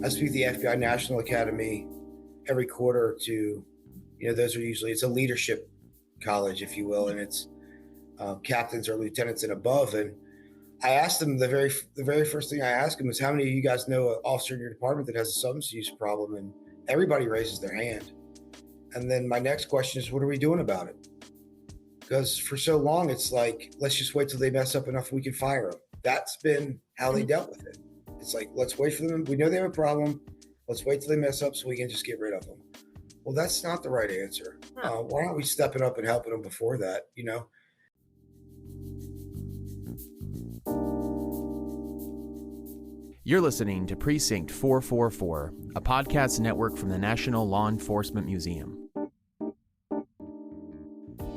I speak at the FBI National Academy every quarter to, those are usually, it's a leadership college, if you will, and it's captains or lieutenants and above. And I asked them the very first thing I asked them is, how many of you guys know an officer in your department that has a substance use problem? And everybody raises their hand. And then my next question is, what are we doing about it? Because for so long, it's like, let's just wait till they mess up enough we can fire them. That's been how they dealt with it. It's like, let's wait for them. We know they have a problem. Let's wait till they mess up so we can just get rid of them. Well, that's not the right answer. Why aren't we stepping up and helping them before that, You're listening to Precinct 444, a podcast network from the National Law Enforcement Museum.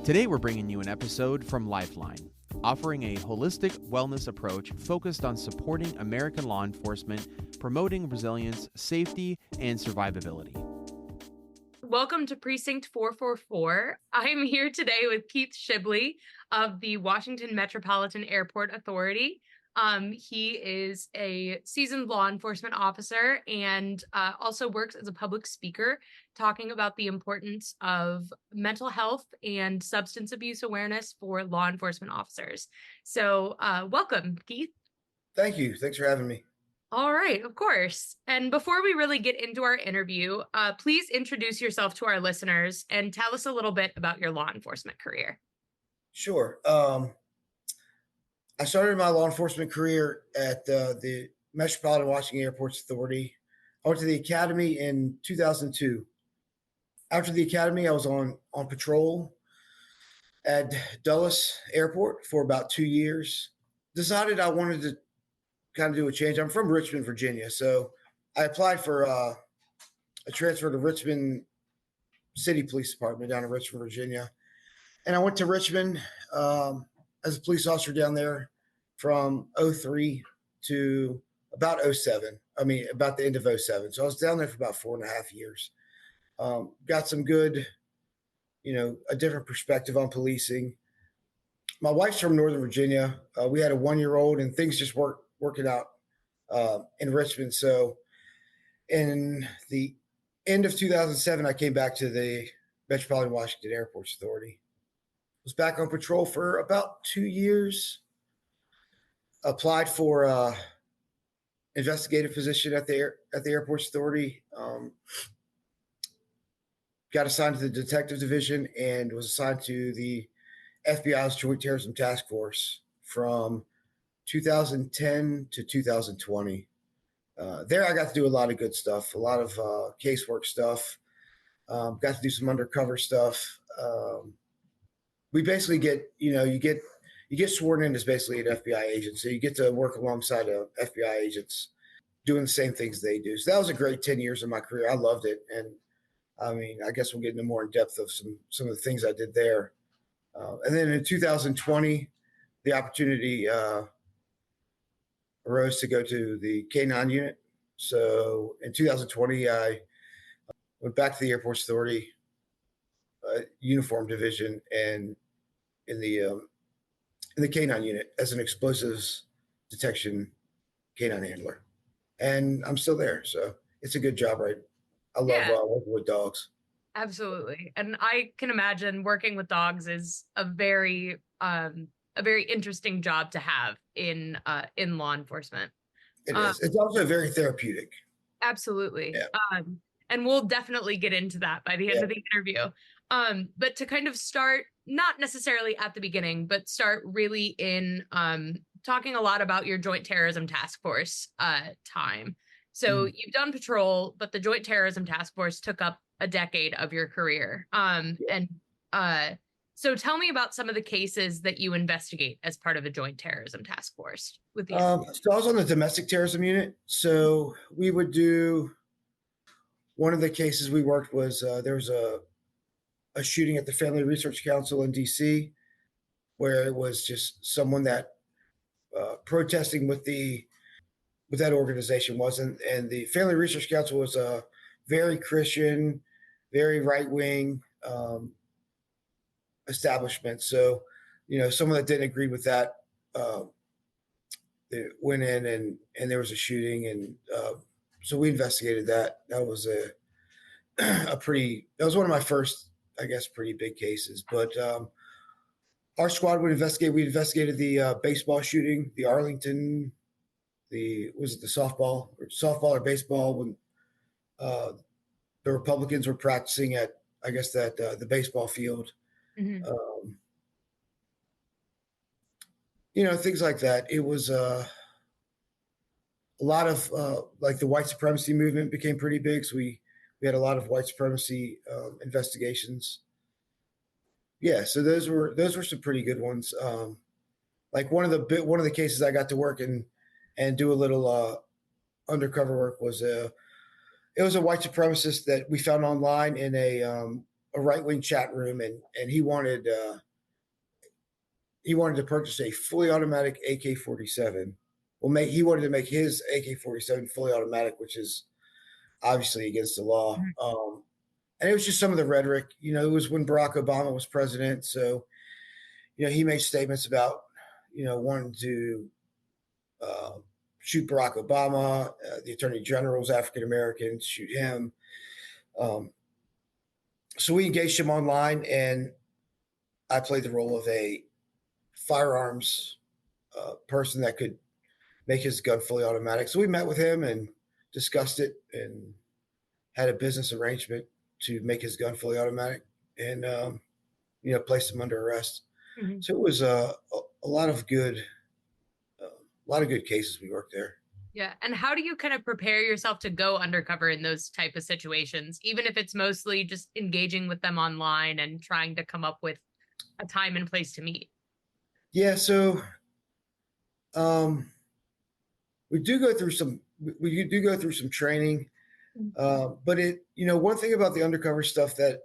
Today we're bringing you an episode from Lifeline, offering a holistic wellness approach focused on supporting American law enforcement, promoting resilience, safety, and survivability. Welcome to Precinct 444. I'm here today with Keith Shibley of the Washington Metropolitan Airport Authority. He is a seasoned law enforcement officer and also works as a public speaker, talking about the importance of mental health and substance abuse awareness for law enforcement officers. So welcome, Keith. Thank you. Thanks for having me. All right, of course. And before we really get into our interview, please introduce yourself to our listeners and tell us a little bit about your law enforcement career. Sure. I started my law enforcement career at the Metropolitan Washington Airports Authority. I went to the academy in 2002. After the academy, I was on patrol at Dulles Airport for about 2 years. Decided I wanted to kind of do a change. I'm from Richmond, Virginia, so I applied for a transfer to Richmond City Police Department down in Richmond, Virginia. And I went to Richmond as a police officer down there from 2003 to about 2007. About the end of 2007. So I was down there for about 4.5 years. Got some good, a different perspective on policing. My wife's from Northern Virginia. We had a 1-year-old and things just weren't working out in Richmond. So in the end of 2007, I came back to the Metropolitan Washington Airports Authority. Was back on patrol for about 2 years. Applied for investigative position at the Airports Authority. Got assigned to the detective division and was assigned to the FBI's Joint Terrorism Task Force from 2010 to 2020. There I got to do a lot of good stuff, a lot of casework stuff. Got to do some undercover stuff. We basically get, you get sworn in as basically an FBI agent. So you get to work alongside FBI agents doing the same things they do. So that was a great 10 years of my career. I loved it. And I guess we'll get into more in depth of some of the things I did there. And then in 2020, the opportunity arose to go to the K-9 unit. So in 2020, I went back to the Airports Authority uniform division and in the K-9 unit as an explosives detection K-9 handler. And I'm still there. So it's a good job, right? I love working with dogs. Absolutely. And I can imagine working with dogs is a very interesting job to have in law enforcement. It is. It's also very therapeutic. Absolutely. Yeah. And we'll definitely get into that by the end of the interview. But to kind of start, not necessarily at the beginning, but start really in talking a lot about your Joint Terrorism Task Force time. So you've done patrol, but the Joint Terrorism Task Force took up a decade of your career. So tell me about some of the cases that you investigate as part of a Joint Terrorism Task Force. So I was on the domestic terrorism unit. So we would do, one of the cases we worked was there was a shooting at the Family Research Council in DC, where it was just someone that protesting with that organization wasn't. And the Family Research Council was a very Christian, very right-wing establishment. So, someone that didn't agree with that, they went in and there was a shooting and So we investigated that. That was that was one of my first, I guess, pretty big cases. But our squad would investigate. We investigated the baseball shooting, the Arlington, was it the softball or baseball when uh, the Republicans were practicing at, I guess, that the baseball field. Mhm. Um, things like that. It was a lot of like the white supremacy movement became pretty big. So we had a lot of white supremacy investigations. Yeah, so those were some pretty good ones. Like one of the cases I got to work in and do a little undercover work was it was a white supremacist that we found online in a right wing chat room, and he wanted to purchase a fully automatic AK-47. Well, he wanted to make his AK-47 fully automatic, which is obviously against the law. Mhm. And it was just some of the rhetoric. It was when Barack Obama was president, so he made statements about wanting to uh, shoot Barack Obama. The Attorney General was African American, shoot him. Um, so we engaged him online, and I played the role of a firearms person that could make his gun fully automatic. So we met with him and discussed it and had a business arrangement to make his gun fully automatic and placed him under arrest. Mhm. So it was a lot of good cases we worked there. Yeah. And how do you kind of prepare yourself to go undercover in those type of situations, even if it's mostly just engaging with them online and trying to come up with a time and place to meet? Yeah, so um, we do go through some training, Mhm. but one thing about the undercover stuff that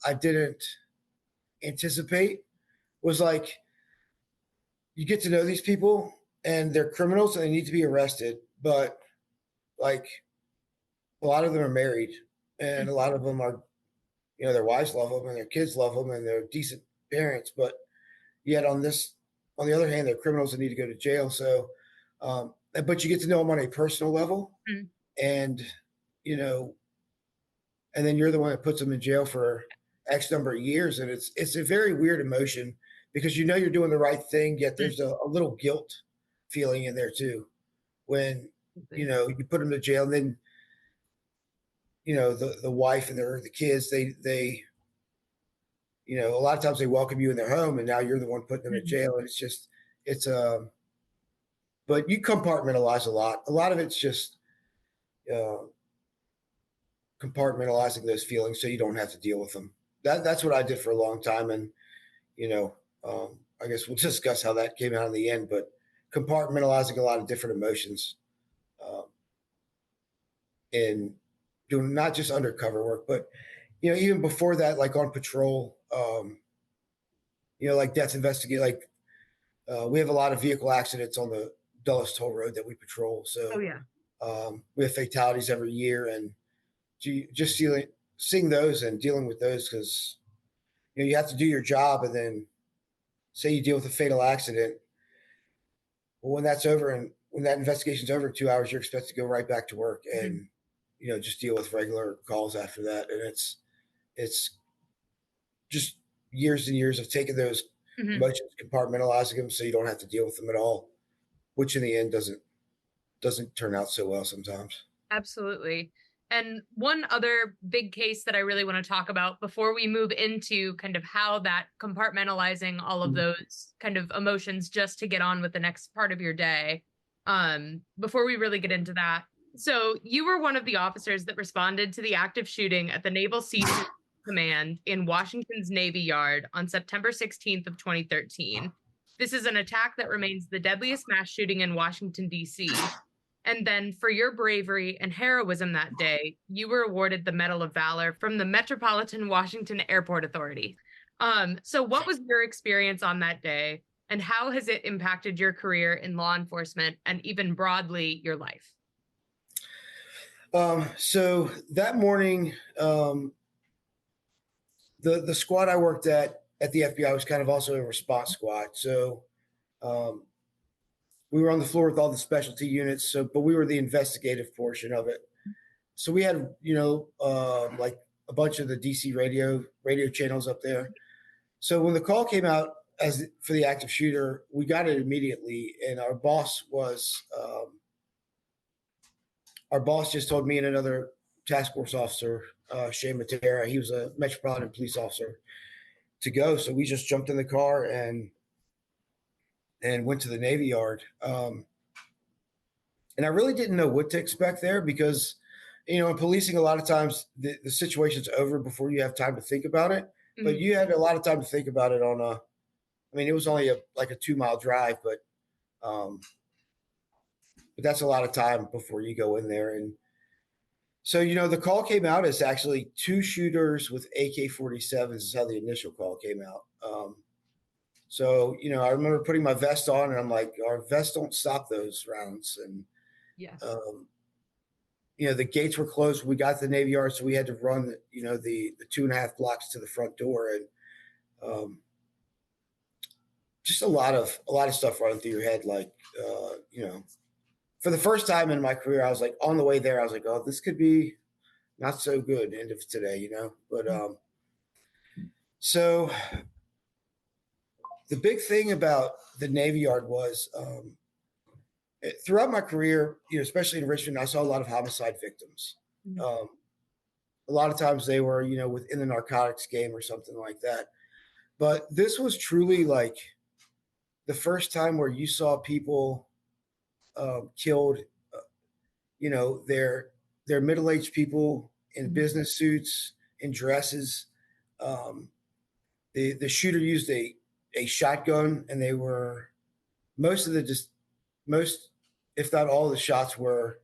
I didn't anticipate was like you get to know these people and they're criminals and they need to be arrested, but like a lot of them are married and a lot of them are, their wives love them and their kids love them and they're decent parents, but yet on the other hand, they're criminals that need to go to jail. So, but you get to know them on a personal level, Mhm. and you know, and then you're the one that puts them in jail for X number of years, and it's a very weird emotion because you're doing the right thing, yet Mhm. there's a little guilt feeling in there too when Absolutely. you put them to jail, and then the wife and the kids they a lot of times they welcome you in their home, and now you're the one putting them in Mhm. jail, and it's but you compartmentalize a lot. A lot of it's just uh, compartmentalizing those feelings so you don't have to deal with them. That's what I did for a long time, and you know, I guess we'll discuss how that came out in the end. But compartmentalizing a lot of different emotions um, and doing not just undercover work, but even before that, like on patrol, like death investigate. Like we have a lot of vehicle accidents on the Dulles Toll Road that we patrol, Oh so yeah. we have fatalities every year, and just seeing those and dealing with those because you have to do your job, and then say you deal with a fatal accident. Well, when that's over and when that investigation's over in 2 hours, you're expected to go right back to work Mhm. and just deal with regular calls after that. And it's just years and years of taking those Mhm. emotions, compartmentalizing them, so you don't have to deal with them at all, which in the end doesn't turn out so well sometimes. Absolutely. And one other big case that I really want to talk about before we move into kind of how that compartmentalizing all of those kind of emotions just to get on with the next part of your day. Before we really get into that. So you were one of the officers that responded to the active shooting at the Naval Sea Command in Washington's Navy Yard on September 16th of 2013. This is an attack that remains the deadliest mass shooting in Washington, D.C. And then for your bravery and heroism that day, you were awarded the Medal of Valor from the Metropolitan Washington Airport Authority. So what was your experience on that day, and how has it impacted your career in law enforcement and even broadly your life? So that morning, the squad I worked at the FBI was kind of also a response squad. So um, we were on the floor with all the specialty units. So, but we were the investigative portion of it. So we had, like a bunch of the DC radio channels up there. So when the call came out as for the active shooter, we got it immediately, and our boss just told me and another task force officer, Shane Matera, he was a Metropolitan Police officer, to go. So we just jumped in the car and went to the Navy Yard. And I really didn't know what to expect there because, in policing, a lot of times the situation's over before you have time to think about it. But you had a lot of time to think about it it was only like a 2-mile drive, but that's a lot of time before you go in there. And so, the call came out as actually 2 shooters with AK-47s is how the initial call came out. So, I remember putting my vest on and I'm like, our vests don't stop those rounds. And, Yes. The gates were closed. We got to the Navy Yard, so we had to run, the 2.5 blocks to the front door. And just a lot of stuff running through your head. Like, for the first time in my career, I was like, on the way there, I was like, oh, this could be not so good end of today, But so the big thing about the Navy Yard was throughout my career, especially in Richmond, I saw a lot of homicide victims. A lot of times they were, within the narcotics game or something like that. But this was truly like the first time where you saw people killed, they're middle-aged people in business suits, in dresses. The shooter used a shotgun, and they were most, if not all, the shots were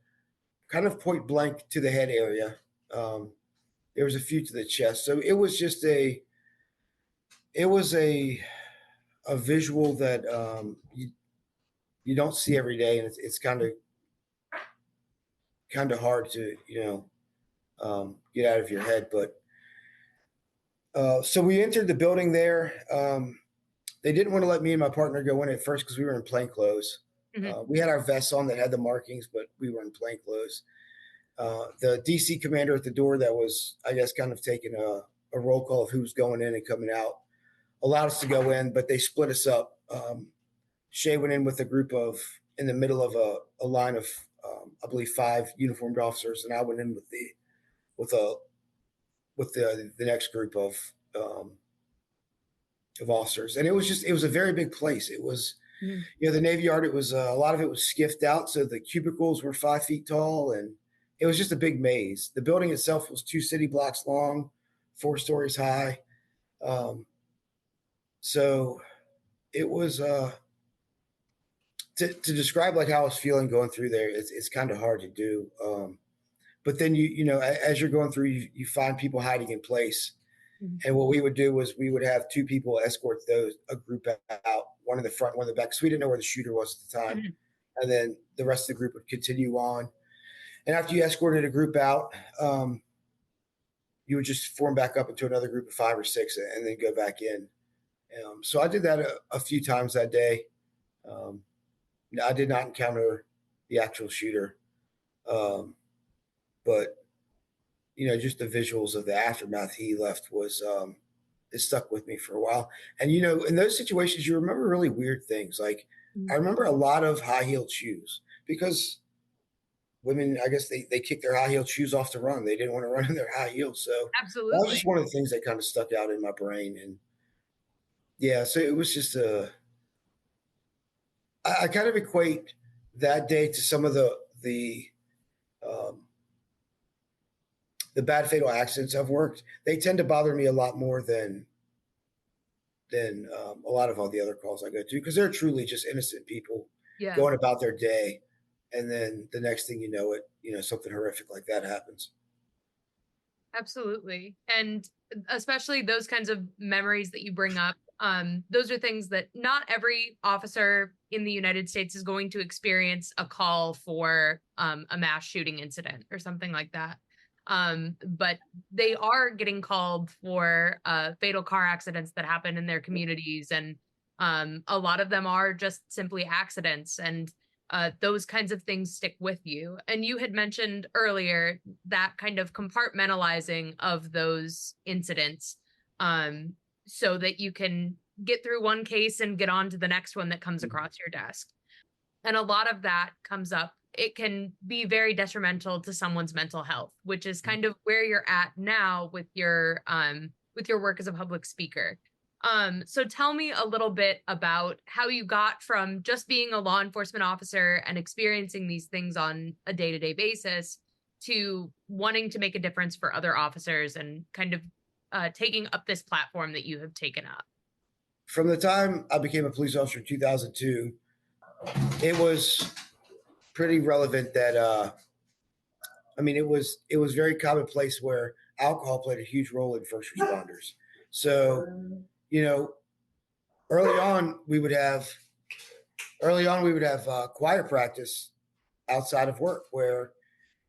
kind of point blank to the head area. There was a few to the chest, so it was just a visual that you don't see every day, and it's kind of hard to get out of your head. But so we entered the building there. They didn't want to let me and my partner go in at first because we were in plain clothes. We had our vests on that had the markings, but we were in plain clothes. The DC commander at the door that was, I guess, kind of taking a roll call of who's going in and coming out allowed us to go in, but they split us up. Shay went in with a group in the middle of a line of, I believe, 5 uniformed officers, and I went in with the next group of officers. And it was a very big place. It was, the Navy Yard, it was a lot of it was skiffed out. So the cubicles were 5 feet tall, and it was just a big maze. The building itself was 2 city blocks long, 4 stories high. So it was, to describe like how I was feeling going through there, it's kind of hard to do. But then as you're going through, you find people hiding in place. And what we would do was we would have 2 people escort a group out, one in the front, one in the back, because we didn't know where the shooter was at the time. And then the rest of the group would continue on. And after you escorted a group out, you would just form back up into another group of 5 or 6 and then go back in. So I did that a few times that day. I did not encounter the actual shooter. But just the visuals of the aftermath he left it stuck with me for a while. And in those situations, you remember really weird things. Like I remember a lot of high-heeled shoes because women, I guess they kicked their high-heeled shoes off to run. They didn't want to run in their high heels. So Absolutely. that was just one of the things that kind of stuck out in my brain. And yeah, so it was just I kind of equate that day to some of the bad fatal accidents I've worked. They tend to bother me a lot more than a lot of all the other calls I go to, because they're truly just innocent people going about their day. And then the next thing you know something horrific like that happens. Absolutely. And especially those kinds of memories that you bring up. Those are things that not every officer in the United States is going to experience a call for a mass shooting incident or something like that. But they are getting called for fatal car accidents that happen in their communities. And A lot of them are just simply accidents, and those kinds of things stick with you. And you had mentioned earlier that kind of compartmentalizing of those incidents, um, so that you can get through one case and get on to the next one that comes across your desk. And a lot of that comes up. It can be very detrimental to someone's mental health, which is kind of where you're at now with your work as a public speaker. So tell me a little bit about how you got from just being a law enforcement officer and experiencing these things on a day-to-day basis to wanting to make a difference for other officers and kind of taking up this platform that you have taken up. From the time I became a police officer in 2002, it was pretty relevant that it was very commonplace where alcohol played a huge role in first responders. So, you know, early on we would have choir practice outside of work, where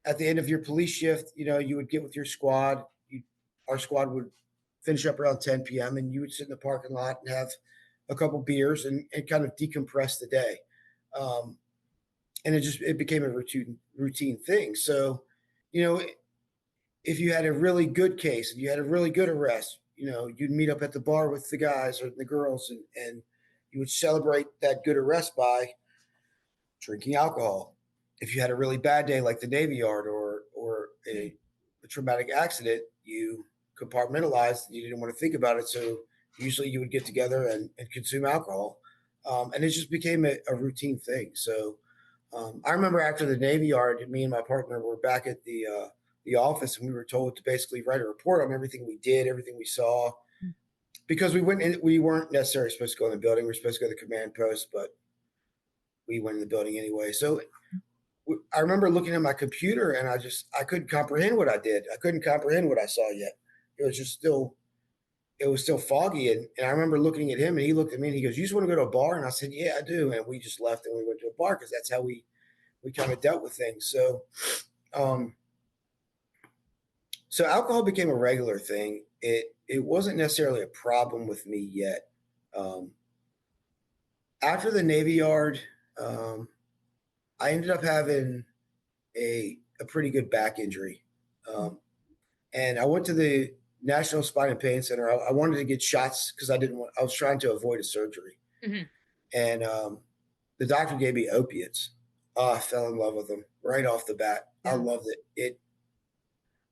at the end of your police shift, you would get with your squad. Our squad would finish up around 10 p.m. and you would sit in the parking lot and have a couple beers and kind of decompress the day. And it became a routine thing. So, if you had a really good case, if you had a really good arrest, you'd meet up at the bar with the guys or the girls, and you would celebrate that good arrest by drinking alcohol. If you had a really bad day, like the Navy Yard or a traumatic accident, you compartmentalized. You didn't want to think about it, so usually you would get together and consume alcohol, and it just became a routine thing. So I remember after the Navy Yard, me and my partner were back at the office, and we were told to basically write a report on everything we did, everything we saw, because we weren't necessarily supposed to go in the building. We were supposed to go to the command post, but we went in the building anyway. So I remember looking at my computer, and I couldn't comprehend what I did. I couldn't comprehend what I saw yet. It was still foggy. And I remember looking at him, and he looked at me and he goes, "You just want to go to a bar?" And I said, "Yeah, I do." And we just left and we went to a bar because that's how we kind of dealt with things. So, so alcohol became a regular thing. It wasn't necessarily a problem with me yet. After the Navy Yard, I ended up having a pretty good back injury. And I went to the National Spine and Pain Center. I wanted to get shots because I was trying to avoid a surgery. Mm-hmm. And the doctor gave me opiates. Oh, I fell in love with them right off the bat. Yeah. I loved it. It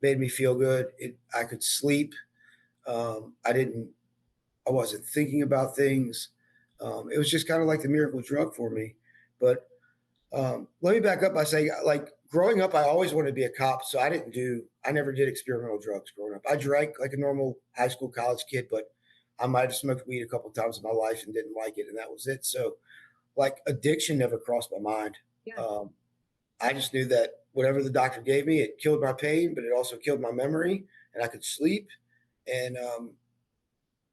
made me feel good. I could sleep. I wasn't thinking about things. It was just kind of like the miracle drug for me. But let me back up by saying, like, growing up, I always wanted to be a cop. So I never did experimental drugs growing up. I drank like a normal high school, college kid, but I might have smoked weed a couple of times in my life and didn't like it. And that was it. So like addiction never crossed my mind. Yeah. I just knew that whatever the doctor gave me, it killed my pain, but it also killed my memory, and I could sleep. And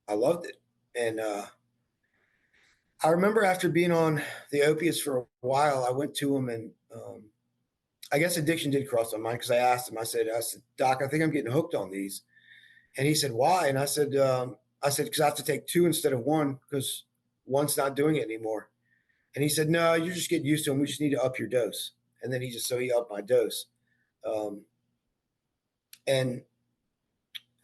I loved it. And I remember after being on the opiates for a while, I went to him, and I guess addiction did cross my mind because I asked him, I said, "Doc, I think I'm getting hooked on these." And he said, "Why?" And I said, "Because I have to take 2 instead of 1 because 1's not doing it anymore." And he said, "No, you're just getting used to them. We just need to up your dose." And then he upped my dose. And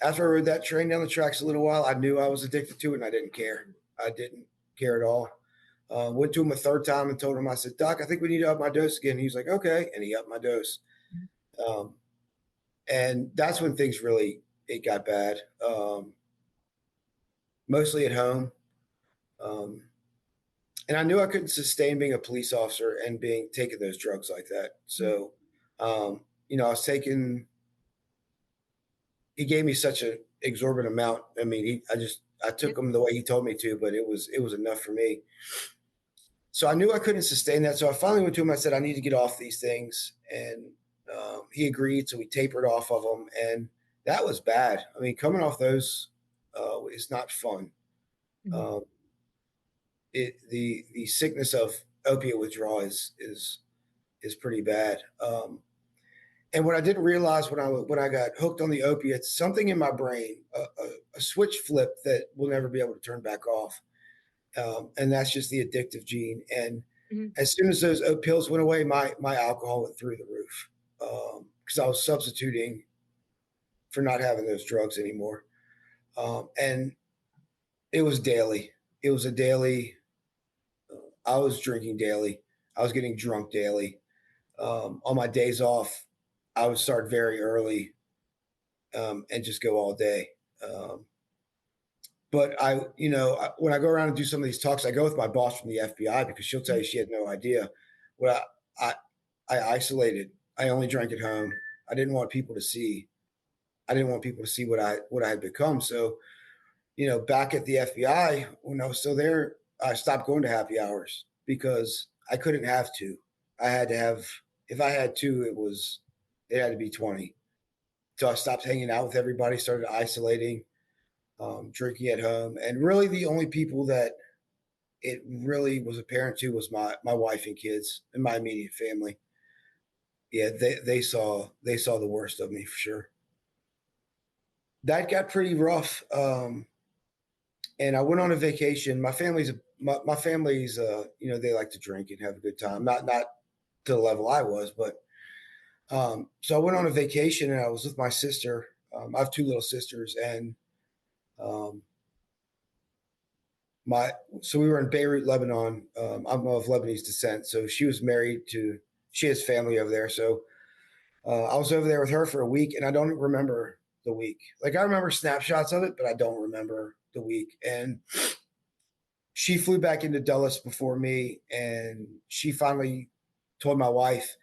after I rode that train down the tracks a little while, I knew I was addicted to it, and I didn't care. I didn't care at all. Went to him a third time and told him, I said, "Doc, I think we need to up my dose again." He was like, "Okay." And he upped my dose. And that's when things it got bad. Mostly at home. And I knew I couldn't sustain being a police officer and taking those drugs like that. So, I was he gave me such an exorbitant amount. I mean, I took him the way he told me to, but it was enough for me. So I knew I couldn't sustain that. So I finally went to him. I said, "I need to get off these things." And he agreed. So we tapered off of them. And that was bad. I mean, coming off those is not fun. Mm-hmm. The sickness of opiate withdrawal is pretty bad. And what I didn't realize when I got hooked on the opiates, something in my brain, a switch flipped that will never be able to turn back off. And that's just the addictive gene. And Mhm. as soon as those oat pills went away, my alcohol went through the roof because I was substituting for not having those drugs anymore. And it was daily. It was a daily. I was drinking daily. I was getting drunk daily. On my days off, I would start very early and just go all day. Um, but when I go around and do some of these talks, I go with my boss from the FBI because she'll tell you she had no idea. What I, I isolated. I only drank at home. I didn't want people to see. I didn't want people to see what I had become. So, back at the FBI when I was still there, I stopped going to happy hours because I couldn't have two. I had to have. If I had two, it had to be 20. So I stopped hanging out with everybody, started isolating, drinking at home, and really the only people that it really was apparent to was my wife and kids and my immediate family. Yeah, they saw the worst of me for sure. That got pretty rough, and I went on a vacation. My family's they like to drink and have a good time. Not to the level I was, but so I went on a vacation and I was with my sister. I have two little sisters, and um, my so we were in Beirut, Lebanon. I'm of Lebanese descent, so she has family over there. So I was over there with her for a week, and I don't remember the week. Like I remember snapshots of it, but I don't remember the week. And she flew back into Dulles before me, and she finally told my wife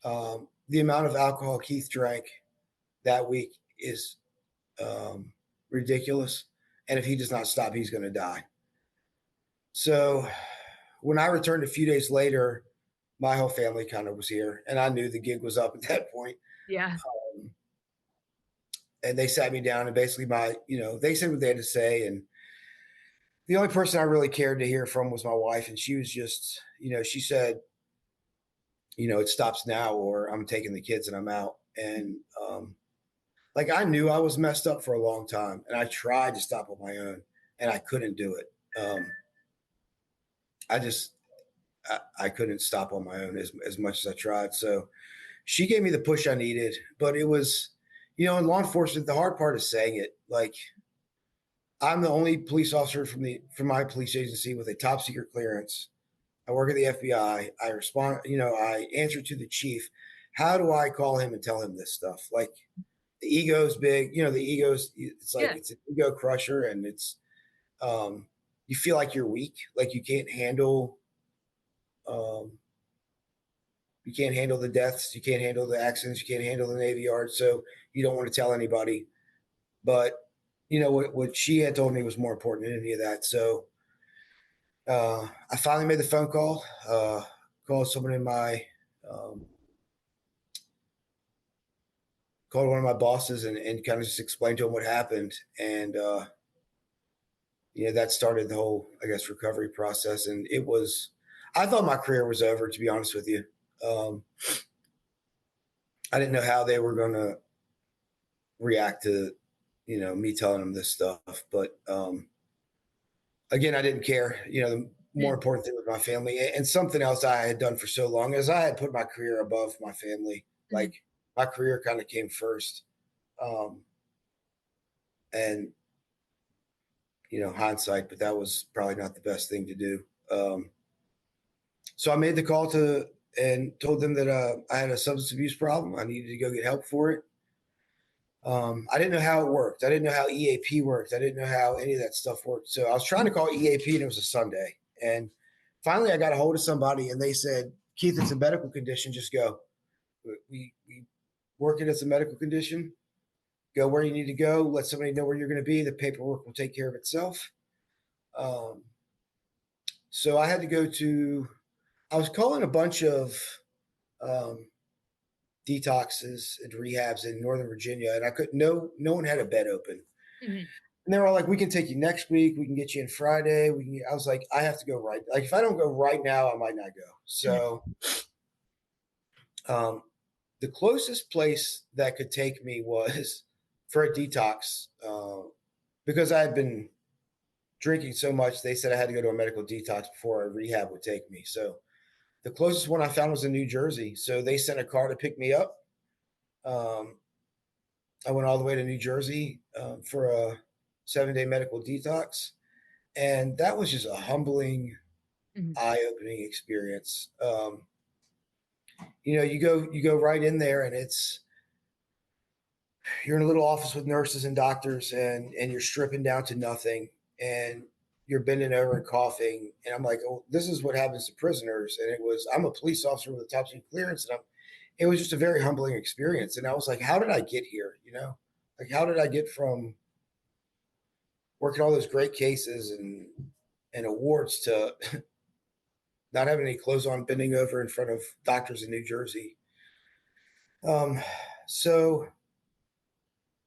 the amount of alcohol Keith drank that week is ridiculous, and if he does not stop, he's going to die. So when I returned a few days later, my whole family kind of was here, and I knew the gig was up at that point. Yeah. Um, and they sat me down, and basically, they said what they had to say, and the only person I really cared to hear from was my wife, and she was just, she said, it stops now, or I'm taking the kids and I'm out. And like I knew I was messed up for a long time, and I tried to stop on my own, and I couldn't do it. I just I couldn't stop on my own as much as I tried. So she gave me the push I needed, but it was, in law enforcement, the hard part is saying it. Like I'm the only police officer from my police agency with a top secret clearance. I work at the FBI. I respond, I answer to the chief. How do I call him and tell him this stuff? Like the ego's big, the ego's, it's like, Yeah. it's an ego crusher, and it's, you feel like you're weak, like um, you can't handle the deaths, you can't handle the accidents, you can't handle the Navy Yard. So you don't want to tell anybody. But, what she had told me was more important than any of that. So I finally made the phone call, called someone um, called one of my bosses and kind of just explained to him what happened. And, that started the whole, I guess, recovery process. And I thought my career was over, to be honest with you. Um, I didn't know how they were going to react to, me telling them this stuff. But again, I didn't care. The more important thing was my family, and something else I had done for so long as I had put my career above my family. Mhm. Like my career kind of came first. And hindsight, but that was probably not the best thing to do. So I made the call and told them that I had a substance abuse problem. I needed to go get help for it. I didn't know how it worked. I didn't know how EAP worked. I didn't know how any of that stuff worked. So I was trying to call EAP, and it was a Sunday. And finally, I got a hold of somebody, and they said, "Keith, it's a medical condition. Just go. We work it as a medical condition. Go where you need to go. Let somebody know where you're going to be. The paperwork will take care of itself." Um, so I had to go to. I was calling a bunch of um, detoxes and rehabs in Northern Virginia, and I could no one had a bed open. Mhm. And they were all like, "We can take you next week. We can get you in Friday. I was like, "I have to go right. Like, if I don't go right now, I might not go." Mhm. So, um, the closest place that could take me was for a detox because I had been drinking so much, they said I had to go to a medical detox before a rehab would take me. So the closest one I found was in New Jersey. So they sent a car to pick me up. I went all the way to New Jersey for a 7-day medical detox. And that was just a humbling, Mhm. eye-opening experience. You go right in there, and you're in a little office with nurses and doctors, and you're stripping down to nothing, and you're bending over and coughing. And I'm like, oh, this is what happens to prisoners. And I'm a police officer with a top secret clearance, and it was just a very humbling experience. And I was like, how did I get here? Like, how did I get from working all those great cases and awards to not having any clothes on, bending over in front of doctors in New Jersey? Um, so,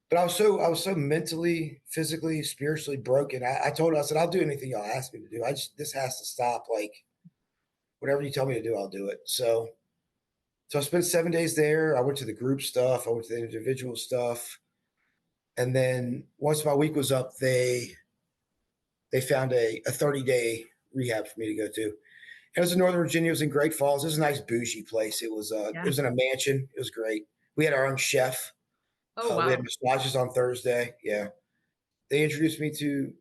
but I was so mentally, physically, spiritually broken. I told her, I said, I'll do anything y'all ask me to do. This has to stop. Like, whatever you tell me to do, I'll do it. So I spent 7 days there. I went to the group stuff. I went to the individual stuff. And then once my week was up, they found a 30-day rehab for me to go to. It was in Northern Virginia. It was in Great Falls. It was a nice bougie place. It was Yeah. in a mansion. It was great. We had our own chef. Oh, We had wow. massages on Thursday. Yeah, they introduced me to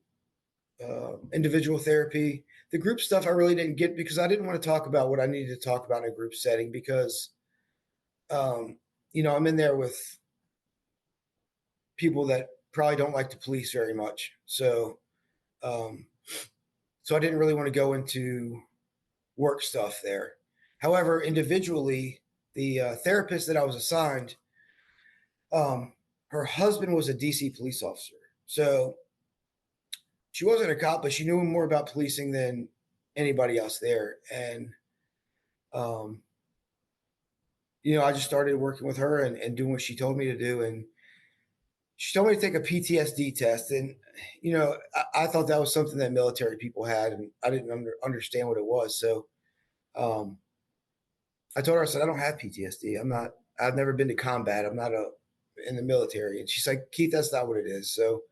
individual therapy. The group stuff I really didn't get because I didn't want to talk about what I needed to talk about in a group setting because, um, I'm in there with people that probably don't like the police very much. Um, so I didn't really want to go into work stuff there. However, individually, the therapist that I was assigned, her husband was a DC police officer. So she wasn't a cop, but she knew more about policing than anybody else there. And, um, I just started working with her and doing what she told me to do. And she told me to take a PTSD test. And, I thought that was something that military people had, and I didn't understand what it was. So um, I told her, I said, I don't have PTSD. I've never been to combat. I'm not in the military. And she's like, Keith, that's not what it is. So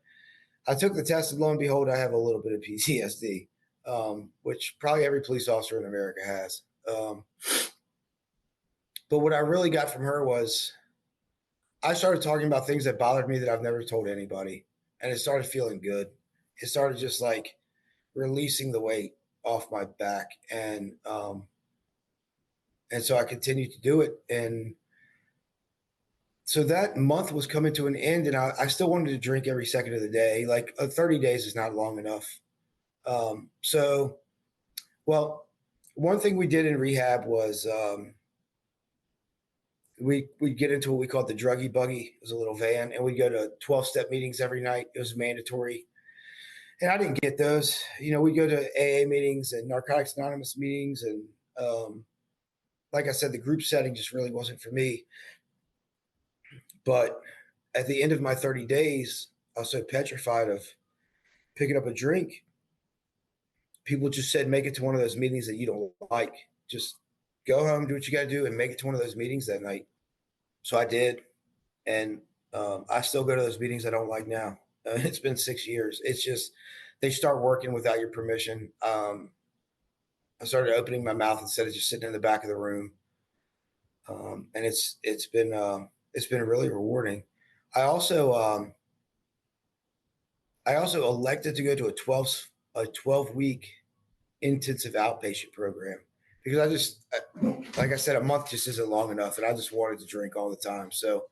I took the test, and lo and behold, I have a little bit of PTSD, which probably every police officer in America has. But what I really got from her was I started talking about things that bothered me that I've never told anybody. And it started feeling good. It started just like releasing the weight off my back. And so I continued to do it. And so that month was coming to an end, and I still wanted to drink every second of the day. Like 30 days is not long enough. So, well, one thing we did in rehab was we'd get into what we called the druggy buggy. It was a little van, and we'd go to 12-step meetings every night. It was mandatory. And I didn't get those. We'd go to AA meetings and Narcotics Anonymous meetings. And like I said, the group setting just really wasn't for me. But at the end of my 30 days, I was so petrified of picking up a drink. People just said, make it to one of those meetings that you don't like. Just go home, do what you got to do, and make it to one of those meetings that night. So I did. And I still go to those meetings I don't like now. It's been 6 years. It's just, they start working without your permission. I started opening my mouth instead of just sitting in the back of the room. And it's been really rewarding. I also elected to go to a 12-week intensive outpatient program because like I said, a month just isn't long enough, and I just wanted to drink all the time. So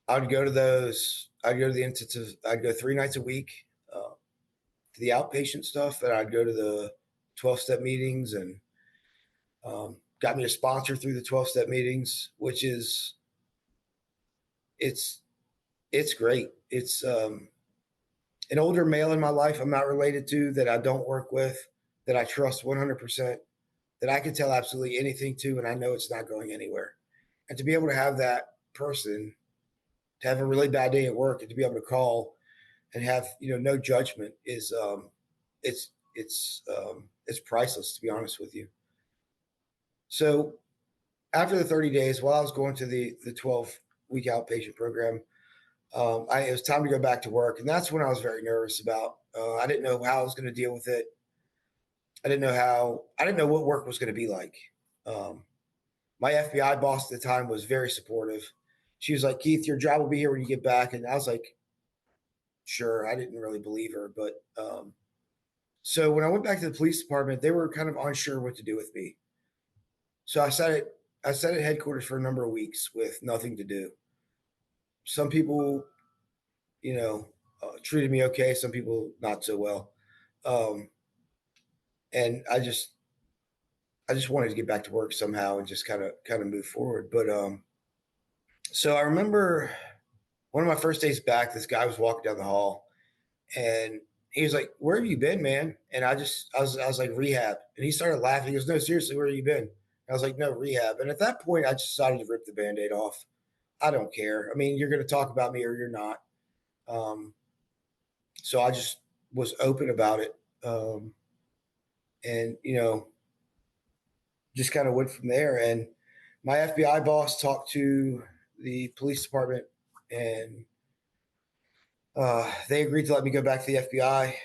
I'd go to those. I'd go to the intensive. I'd go 3 nights a week to the outpatient stuff, and I'd go to the 12-step meetings, and got me a sponsor through the 12-step meetings, which is it's great. It's an older male in my life I'm not related to, that I don't work with, that I trust 100%, that I can tell absolutely anything to, and I know it's not going anywhere. And to be able to have that person, to have a really bad day at work, and to be able to call and have no judgment is it's priceless, to be honest with you. So after the 30 days, while I was going to the 12-week outpatient program, it was time to go back to work, and that's when I was very nervous about I didn't know how I was going to deal with it. I didn't know what work was going to be like. Um, my FBI boss at the time was very supportive. She was like, Keith, your job will be here when you get back. And I was like, sure. I didn't really believe her. But so when I went back to the police department, they were kind of unsure what to do with me. So I sat at headquarters for a number of weeks with nothing to do. Some people, treated me okay. Some people not so well. Um, and I just wanted to get back to work somehow and just kind of move forward. But so I remember one of my first days back, this guy was walking down the hall, and he was like, "Where have you been, man?" And I was like, "Rehab." And he started laughing. He goes, "No, seriously, where have you been?" And I was like, "No, rehab." And at that point, I just decided to rip the Band-Aid off. I don't care. I mean, you're going to talk about me or you're not. Um, so I just was open about it, and just kind of went from there. And my FBI boss talked to the police department, and they agreed to let me go back to the FBI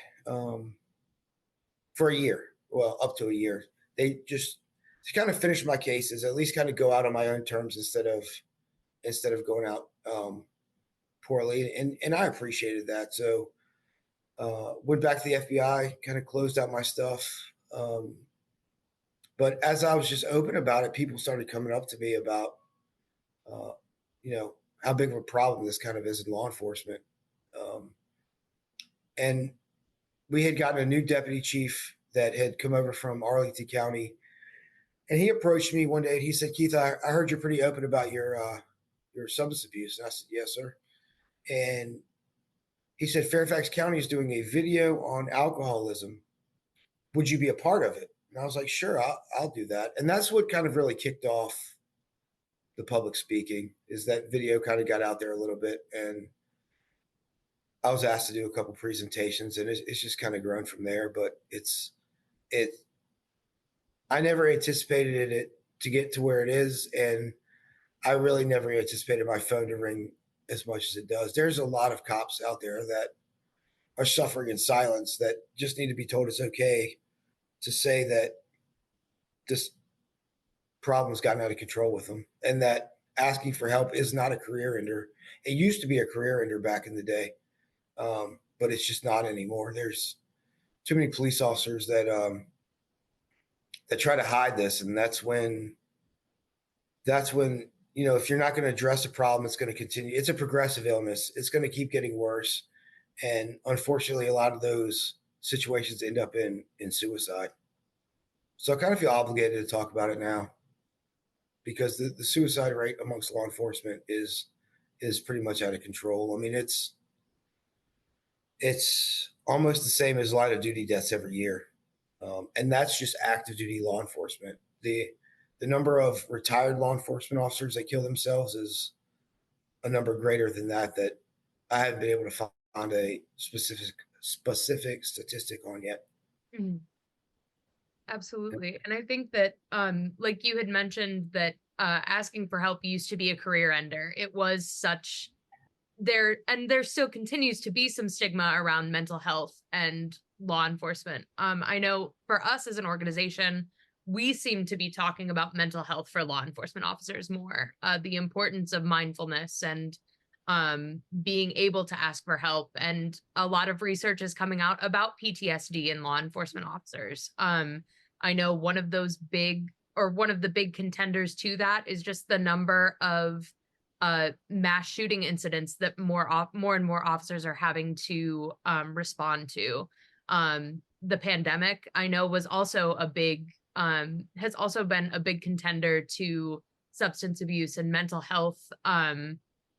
for a year. Well, up to a year. They just to kind of finish my cases, at least kind of go out on my own terms instead of going out poorly. And I appreciated that. So went back to the FBI, kind of closed out my stuff. But as I was just open about it, people started coming up to me about, uh, how big of a problem this kind of is in law enforcement. Um, and we had gotten a new deputy chief that had come over from Arlington County, and he approached me one day and he said, "Keith, I heard you're pretty open about your substance abuse." And I said, "Yes, sir." And he said, "Fairfax County is doing a video on alcoholism. Would you be a part of it?" And I was like, "Sure, I'll do that." And that's what kind of really kicked off the public speaking, is that video kind of got out there a little bit, and I was asked to do a couple presentations, and it's just kind of grown from there. But it I never anticipated it to get to where it is, and I really never anticipated my phone to ring as much as it does. There's a lot of cops out there that are suffering in silence that just need to be told it's okay to say that this problem has gotten out of control with them, and that asking for help is not a career ender. It used to be a career ender back in the day, but it's just not anymore. There's too many police officers that try to hide this, and that's when if you're not going to address a problem, it's going to continue. It's a progressive illness. It's going to keep getting worse, and unfortunately, a lot of those situations end up in suicide. So I kind of feel obligated to talk about it now, because the suicide rate amongst law enforcement is pretty much out of control. I mean, it's almost the same as line of duty deaths every year, and that's just active duty law enforcement. The number of retired law enforcement officers that kill themselves is a number greater than that I haven't been able to find a specific statistic on yet. Mhm. Absolutely. And I think that like you had mentioned that asking for help used to be a career ender. It was such there still continues to be some stigma around mental health and law enforcement. I know for us as an organization, we seem to be talking about mental health for law enforcement officers more, the importance of mindfulness and being able to ask for help. And a lot of research is coming out about PTSD in law enforcement officers. I know one of the big contenders to that is just the number of mass shooting incidents that more and more officers are having to respond to. The pandemic, I know, was also has also been a big contender to substance abuse and mental health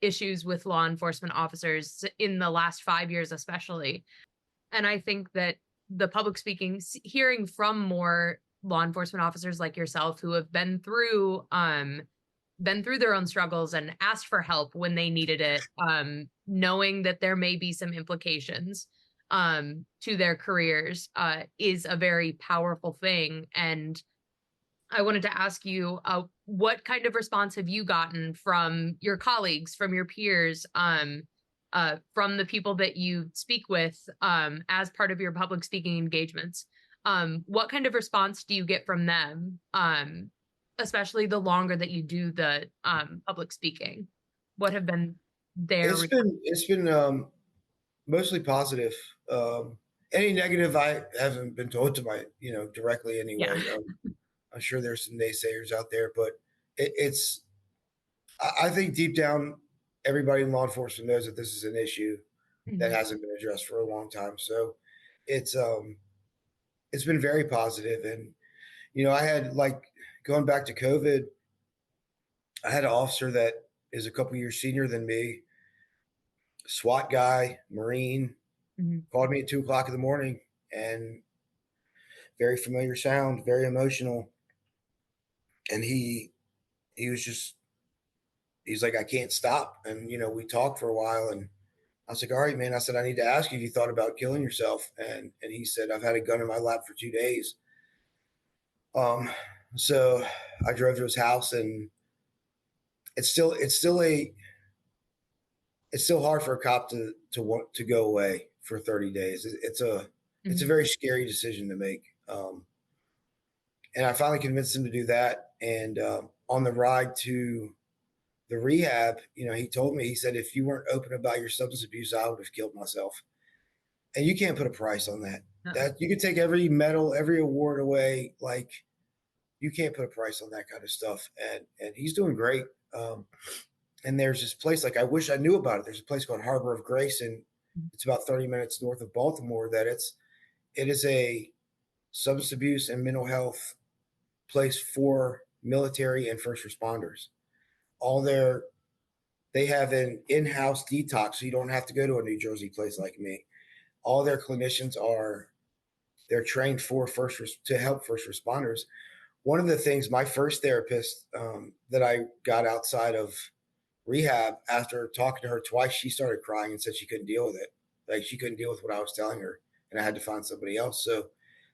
issues with law enforcement officers in the last 5 years, especially. And I think that the public speaking, hearing from more law enforcement officers like yourself who have been through their own struggles and asked for help when they needed it, knowing that there may be some implications to their careers, is a very powerful thing. And I wanted to ask you, what kind of response have you gotten from your colleagues, from your peers, from the people that you speak with as part of your public speaking engagements. What kind of response do you get from them, especially the longer that you do the public speaking? What have been their It's been mostly positive. Any negative I haven't been told to my directly yeah. anyway. I'm sure there's some naysayers out there, but it's I think deep down everybody in law enforcement knows that this is an issue that Mhm. hasn't been addressed for a long time. So it's um it's been very positive. And I had, like, going back to COVID, I had an officer that is a couple years senior than me, SWAT guy, Marine, Mhm. called me at 2 o'clock in the morning, and very familiar sound, very emotional. And he was just he's like, I can't stop. And we talked for a while, and I was like, all right, man. I said, I need to ask you if you thought about killing yourself. And he said, I've had a gun in my lap for 2 days. Um, so I drove to his house, and it's still hard for a cop to want to go away for 30 days. It's a Mhm. very scary decision to make. And I finally convinced him to do that. And on the ride to the rehab, he told me, he said, if you weren't open about your substance abuse, I would have killed myself. And you can't put a price on that. Uh-uh. That you can take every medal, every award away. Like, you can't put a price on that kind of stuff. And he's doing great. And there's this place, like, I wish I knew about it. There's a place called Harbor of Grace, and it's about 30 minutes north of Baltimore. It is a substance abuse and mental health place for military and first responders. All their They have an in-house detox, so you don't have to go to a New Jersey place like me. All their clinicians they're trained for to help first responders. One of the things, my first therapist that I got outside of rehab, after talking to her twice, she started crying and said she couldn't deal with it. Like, she couldn't deal with what I was telling her, and I had to find somebody else. So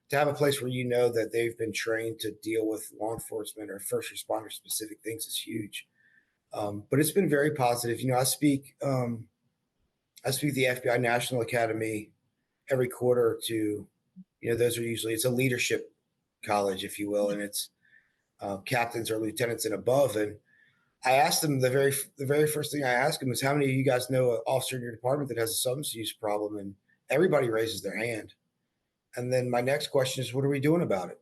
to have a place where that they've been trained to deal with law enforcement or first responder specific things is huge. But it's been very positive. I speak at the FBI National Academy every quarter to, those are usually, it's a leadership college, if you will, and it's captains or lieutenants and above. And I asked them, the very first thing I asked them is, how many of you guys know an officer in your department that has a substance use problem? And everybody raises their hand. And then my next question is, what are we doing about it?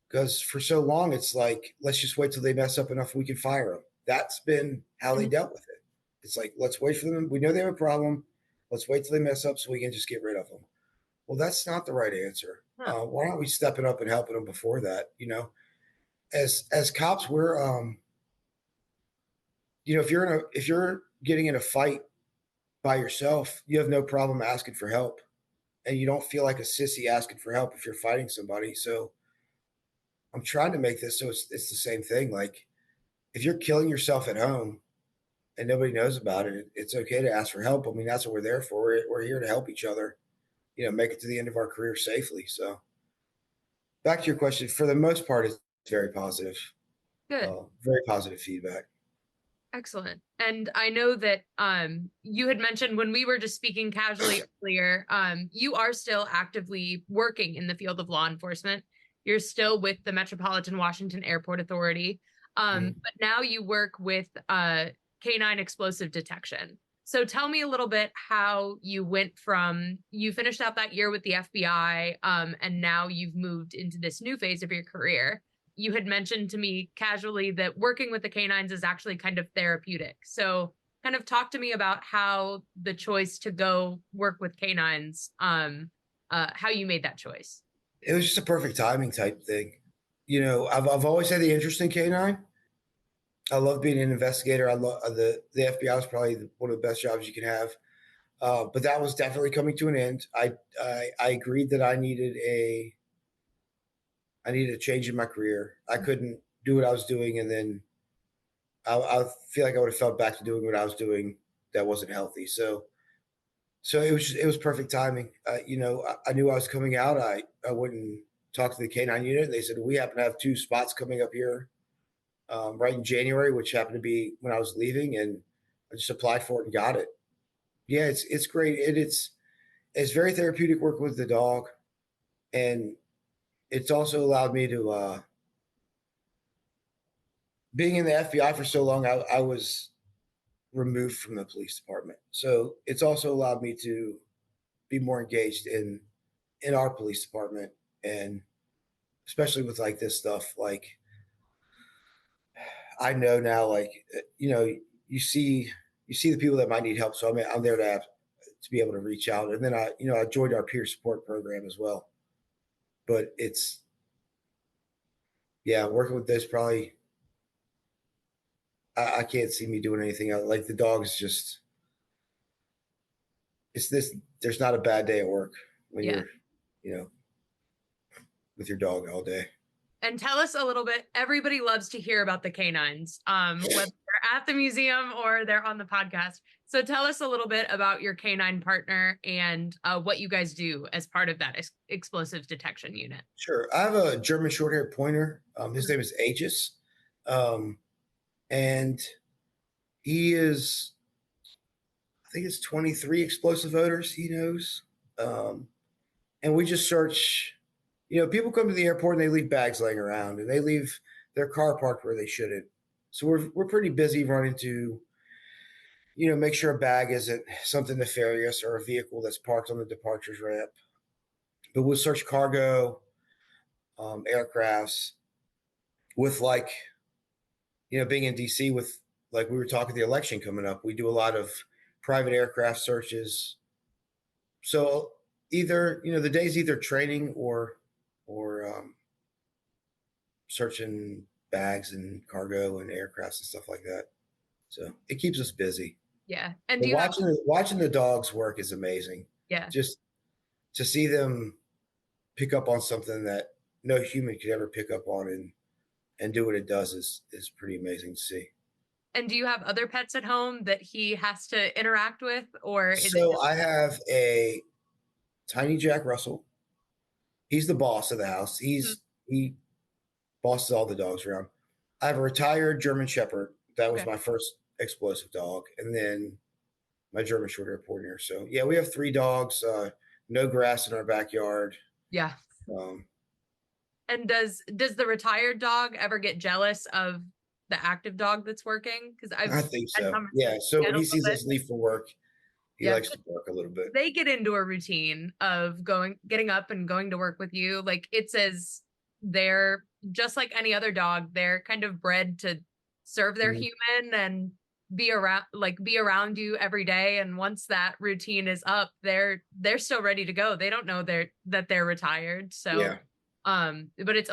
Because for so long, it's like, let's just wait till they mess up enough we can fire them. That's been how they Mhm. dealt with it. It's like, let's wait for them. We know they have a problem. Let's wait till they mess up so we can just get rid of them. Well, that's not the right answer. Huh. Why aren't we stepping up and helping them before that? As cops, we're if you're getting in a fight by yourself, you have no problem asking for help, and you don't feel like a sissy asking for help if you're fighting somebody. So I'm trying to make this so it's the same thing. Like, if you're killing yourself at home and nobody knows about it, it's okay to ask for help. I mean, that's what we're there for. We're here to help each other, make it to the end of our career safely. So back to your question, for the most part, it's very positive, Good. very positive feedback. Excellent. And I know that you had mentioned when we were just speaking casually earlier, you are still actively working in the field of law enforcement. You're still with the Metropolitan Washington Airport Authority. Mhm. But now you work with canine explosive detection. So tell me a little bit how you went from you finished out that year with the FBI, and now you've moved into this new phase of your career. You had mentioned to me casually that working with the canines is actually kind of therapeutic. So kind of talk to me about how the choice to go work with canines, how you made that choice. It was just a perfect timing type thing. I've always had the interest in canine. I love being an investigator. I love the FBI is probably one of the best jobs you can have. But that was definitely coming to an end. I agreed that I needed a change in my career. I couldn't do what I was doing, and then I feel like I would have felt back to doing what I was doing that wasn't healthy. So it was perfect timing. I knew I was coming out. I wouldn't talk to the K9 unit. They said, we happen to have 2 spots coming up here right in January, which happened to be when I was leaving, and I just applied for it and got it. Yeah, it's great. It's very therapeutic working with the dog, and it's also allowed me to being in the FBI for so long. I was removed from the police department, so it's also allowed me to be more engaged in our police department, and especially with like this stuff. Like I know now, like you see you see the people that might need help. So I'm there to be able to reach out, and then I joined our peer support program as well. But it's yeah, working with this probably I can't see me doing anything else. Like the dog's just it's this. There's not a bad day at work when Yeah. you're you know with your dog all day. And tell us a little bit. Everybody loves to hear about the canines, whether they're at the museum or they're on the podcast. So tell us a little bit about your canine partner and what you guys do as part of that explosives detection unit. Sure, I have a German Shorthair Pointer. His name is Aegis, um, and he is I think it's 23 explosive odors he knows. Um, and we just search. People come to the airport and they leave bags laying around, and they leave their car parked where they shouldn't. So we're pretty busy running to, make sure a bag isn't something nefarious or a vehicle that's parked on the departures ramp. But we'll search cargo, aircrafts, with like, being in DC with like we were talking the election coming up. We do a lot of private aircraft searches. So either the day's either training or searching bags and cargo and aircrafts and stuff like that. So it keeps us busy. Yeah. And But do you have, watching the dogs work is amazing. yeah. Just to see them pick up on something that no human could ever pick up on and do what it does is pretty amazing to see. And do you have other pets at home that he has to interact with, or is it So just, I have a tiny Jack Russell. He's the boss of the house. He bosses all the dogs around. I have a retired German Shepherd. That was okay. my first explosive dog, and then my German Shorthair Pointer. So yeah, we have 3 dogs. No grass in our backyard. Yeah. Um, And does the retired dog ever get jealous of the active dog that's working? Because I've I think had so. Yeah. conversations So a when he little sees bit. us leave for work, he Yeah, likes to bark a little bit. they get into a routine of getting up and going to work with you. Like it's as they're just like any other dog. They're kind of bred to serve their Mhm. human and be around you every day. And once that routine is up, they're still ready to go. They don't know that they're retired. So Yeah. but I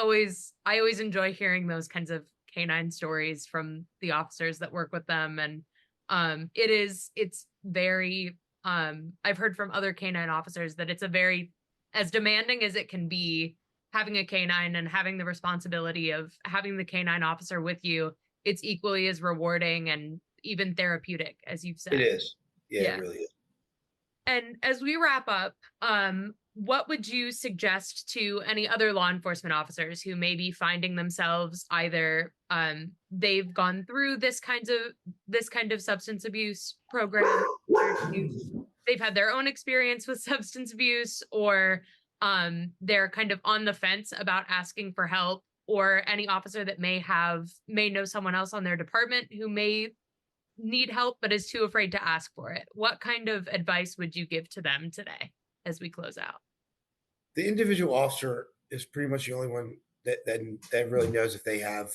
always enjoy hearing those kinds of canine stories from the officers that work with them. And it's very I've heard from other canine officers that it's a very as demanding as it can be having a canine and having the responsibility of having the canine officer with you. It's equally as rewarding and even therapeutic, as you've It said. is. Yeah, it Yeah. really is. And as we wrap up, what would you suggest to any other law enforcement officers who may be finding themselves either they've gone through this kind of substance abuse program, or they've had their own experience with substance abuse, or they're kind of on the fence about asking for help, or any officer that may know someone else on their department who may need help but is too afraid to ask for it? What kind of advice would you give to them today as we close out? The individual officer is pretty much the only one that really knows if they have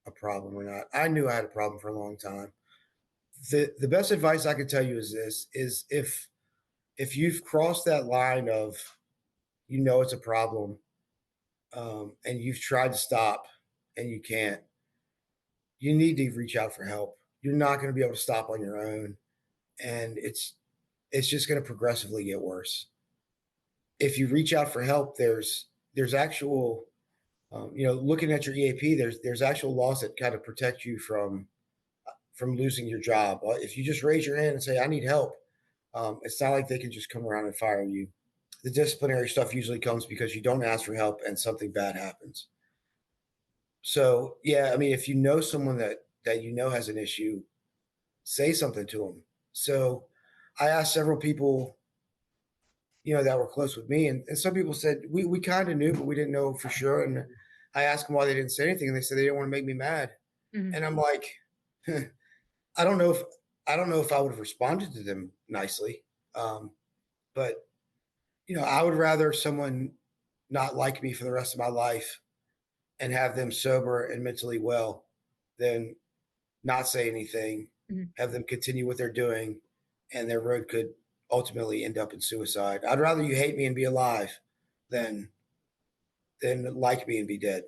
a problem or not. I knew I had a problem for a long time. The best advice I could tell you is this: is if you've crossed that line of it's a problem, and you've tried to stop and you can't, you need to reach out for help. You're not going to be able to stop on your own, and it's just going to progressively get worse. If you reach out for help, there's actual looking at your EAP, there's actual laws that kind of protect you from losing your job. If you just raise your hand and say I need help, it's not like they can just come around and fire you. The disciplinary stuff usually comes because you don't ask for help and something bad happens. So yeah, I mean, if you know someone that has an issue, say something to them. So I asked several people, that were close with me, and some people said we kind of knew, but we didn't know for sure. And I asked them why they didn't say anything, and they said they didn't want to make me mad. Mhm. And I'm like, I don't know if I would have responded to them nicely, but I would rather someone not like me for the rest of my life and have them sober and mentally well than not say anything, Mhm. have them continue what they're doing, and their road could ultimately end up in suicide. I'd rather you hate me and be alive than like me and be dead,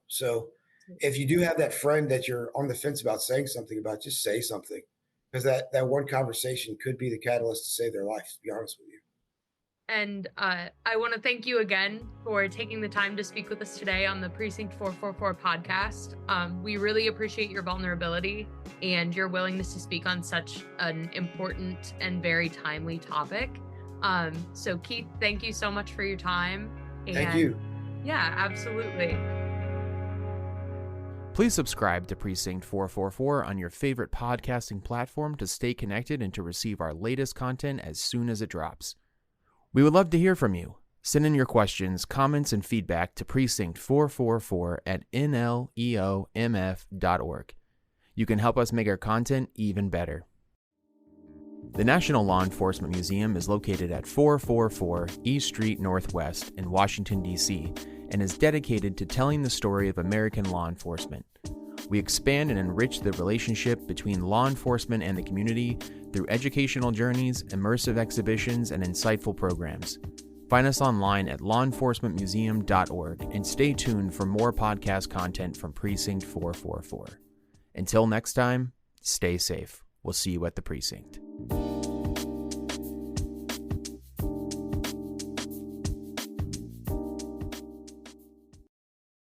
So if you do have that friend that you're on the fence about saying something about, just say something, because that one conversation could be the catalyst to save their life, to be honest with you. And I want to thank you again for taking the time to speak with us today on the Precinct 444 podcast. We really appreciate your vulnerability and your willingness to speak on such an important and very timely topic. So Keith, thank you so much for your time. Thank you. Yeah, absolutely. Please subscribe to Precinct 444 on your favorite podcasting platform to stay connected and to receive our latest content as soon as it drops. We would love to hear from you. Send in your questions, comments, and feedback to precinct444@nleomf.org. You can help us make our content even better. The National Law Enforcement Museum is located at 444 East Street Northwest in Washington, D.C., and is dedicated to telling the story of American law enforcement. We expand and enrich the relationship between law enforcement and the community through educational journeys, immersive exhibitions, and insightful programs. Find us online at lawenforcementmuseum.org and stay tuned for more podcast content from Precinct 444. Until next time, stay safe. We'll see you at the precinct.